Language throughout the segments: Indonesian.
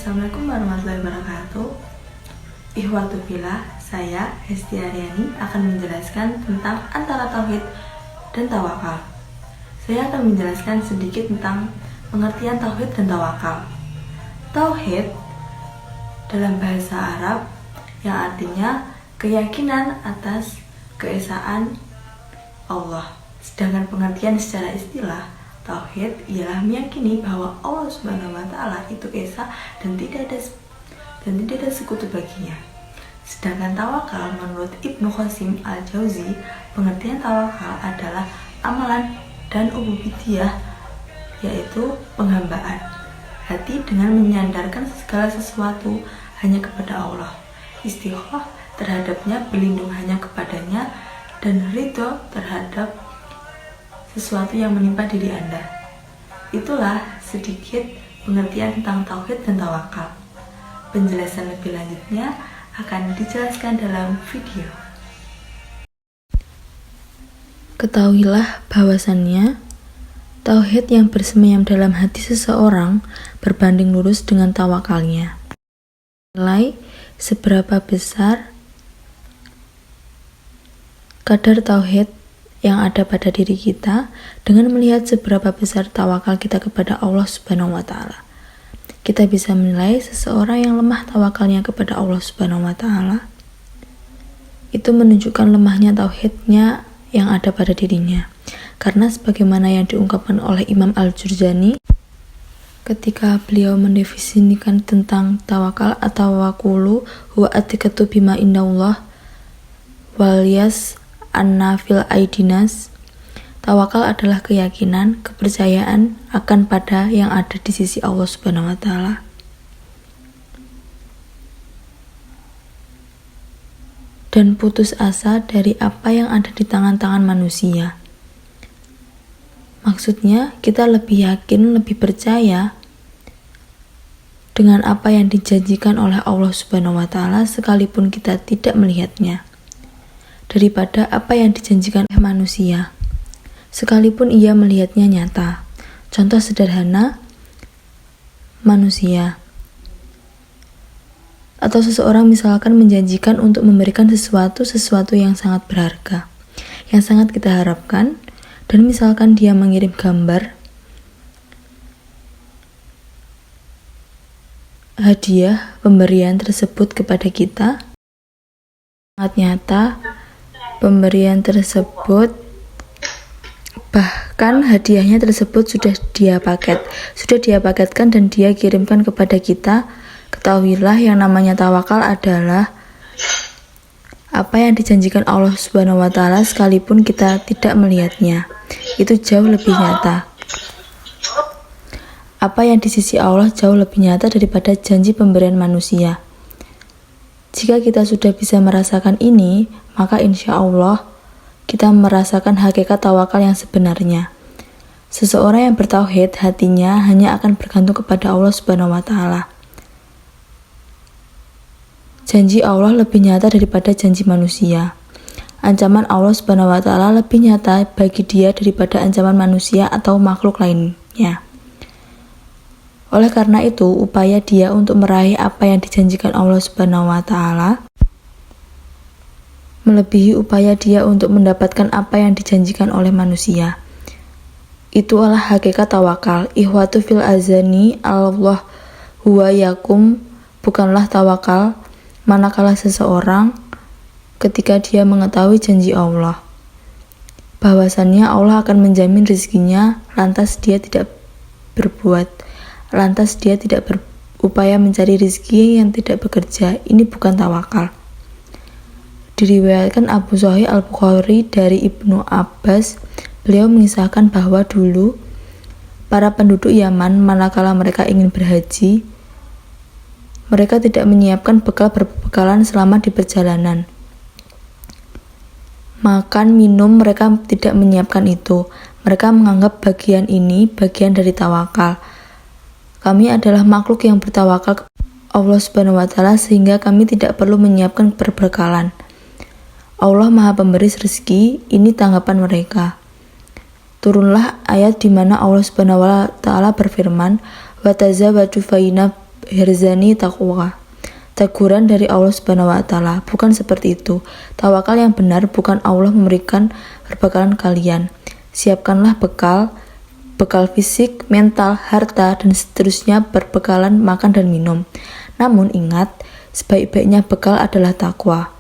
Assalamualaikum warahmatullahi wabarakatuh. Ikhwatu fillah, saya Hesti Aryani akan menjelaskan tentang antara tauhid dan tawakal. Saya akan menjelaskan sedikit tentang pengertian tauhid dan tawakal. Tauhid dalam bahasa Arab yang artinya keyakinan atas keesaan Allah. Sedangkan pengertian secara istilah, tauhid ialah meyakini bahwa Allah Subhanahu wa Ta'ala itu esa dan tidak ada sekutu baginya. Sedangkan tawakal menurut Ibnu Qasim al-Jauzi, pengertian tawakal adalah amalan dan ubudiyah, yaitu penghambaan hati dengan menyandarkan segala sesuatu hanya kepada Allah, istighfar terhadapnya, berlindung hanya kepadanya, dan ridho terhadap sesuatu yang menimpa diri Anda. Itulah sedikit pengertian tentang tauhid dan tawakal. Penjelasan lebih lanjutnya akan dijelaskan dalam video. Ketahuilah bahwasannya tauhid yang bersemayam dalam hati seseorang berbanding lurus dengan tawakalnya. Nilai seberapa besar kadar tauhid yang ada pada diri kita dengan melihat seberapa besar tawakal kita kepada Allah Subhanahu wa Ta'ala. Kita bisa menilai seseorang yang lemah tawakalnya kepada Allah Subhanahu wa Ta'ala. Itu menunjukkan lemahnya tauhidnya yang ada pada dirinya. Karena sebagaimana yang diungkapkan oleh Imam Al-Jurjani ketika beliau mendefinisikan tentang tawakal atau wakulu huwa atikatu bima indallah waliyas anna fil aidinas. Tawakal adalah keyakinan, kepercayaan akan pada yang ada di sisi Allah Subhanahu wa Ta'ala. Dan putus asa dari apa yang ada di tangan-tangan manusia. Maksudnya, kita lebih yakin, lebih percaya dengan apa yang dijanjikan oleh Allah Subhanahu wa Ta'ala sekalipun kita tidak melihatnya, daripada apa yang dijanjikan oleh manusia sekalipun ia melihatnya nyata. Contoh sederhana, manusia atau seseorang misalkan menjanjikan untuk memberikan sesuatu yang sangat berharga, yang sangat kita harapkan, dan misalkan dia mengirim gambar hadiah pemberian tersebut kepada kita, sangat nyata. Pemberian tersebut, bahkan hadiahnya tersebut sudah dia paketkan dan dia kirimkan kepada kita. Ketahuilah yang namanya tawakal adalah apa yang dijanjikan Allah Subhanahu wa Ta'ala sekalipun kita tidak melihatnya. Itu jauh lebih nyata. Apa yang di sisi Allah jauh lebih nyata daripada janji pemberian manusia. Jika kita sudah bisa merasakan ini, maka insya Allah kita merasakan hakikat tawakal yang sebenarnya. Seseorang yang bertauhid hatinya hanya akan bergantung kepada Allah Subhanahu wa Ta'ala. Janji Allah lebih nyata daripada janji manusia. Ancaman Allah Subhanahu wa Ta'ala lebih nyata bagi dia daripada ancaman manusia atau makhluk lainnya. Oleh karena itu, upaya dia untuk meraih apa yang dijanjikan Allah Subhanahu wa Ta'ala melebihi upaya dia untuk mendapatkan apa yang dijanjikan oleh manusia. Itulah hakikat tawakal. Ikhwatu fil azani Allah huwa yakum, bukanlah tawakal manakala seseorang ketika dia mengetahui janji Allah bahwasannya Allah akan menjamin rezekinya, lantas dia tidak berupaya mencari rezeki yang tidak bekerja. Ini bukan tawakal. Diriwayatkan Abu Sahih Al-Bukhari dari Ibnu Abbas, beliau mengisahkan bahwa dulu para penduduk Yaman manakala mereka ingin berhaji, mereka tidak menyiapkan berbekalan selama di perjalanan. Makan, minum, mereka tidak menyiapkan itu. Mereka menganggap bagian ini bagian dari tawakal. Kami adalah makhluk yang bertawakal kepada Allah Subhanahu wa Ta'ala sehingga kami tidak perlu menyiapkan perbekalan. Allah Maha Pemberi rezeki, ini tanggapan mereka. Turunlah ayat di mana Allah Subhanahu wa Ta'ala berfirman, "Wa tazawwadu fa inna Herzani taqwa. Teguran dari Allah Subhanahu wa taala, bukan seperti itu. Tawakal yang benar bukan Allah memberikan perbekalan kalian. Siapkanlah bekal fisik, mental, harta, dan seterusnya berbekalan makan dan minum. Namun ingat, sebaik-baiknya bekal adalah takwa.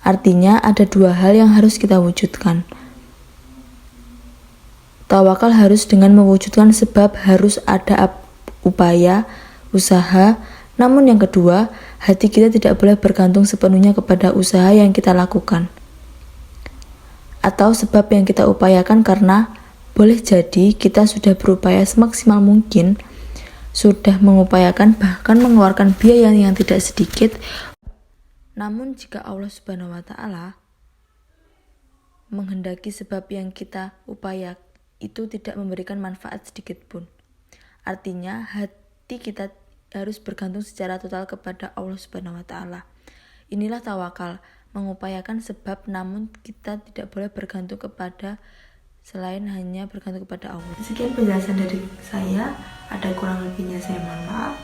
Artinya ada dua hal yang harus kita wujudkan. Tawakal harus dengan mewujudkan sebab harus ada upaya, usaha. Namun yang kedua, hati kita tidak boleh bergantung sepenuhnya kepada usaha yang kita lakukan atau sebab yang kita upayakan, karena boleh jadi kita sudah berupaya semaksimal mungkin, sudah mengupayakan bahkan mengeluarkan biaya yang tidak sedikit. Namun jika Allah Subhanahu wa taala menghendaki sebab yang kita upaya itu tidak memberikan manfaat sedikit pun, artinya hati kita harus bergantung secara total kepada Allah Subhanahu wa taala. Inilah tawakal, mengupayakan sebab namun kita tidak boleh bergantung kepada selain hanya bergantung kepada Allah. Sekian penjelasan dari saya, ada kurang lebihnya saya mohon maaf.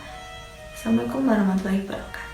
Assalamualaikum warahmatullahi wabarakatuh.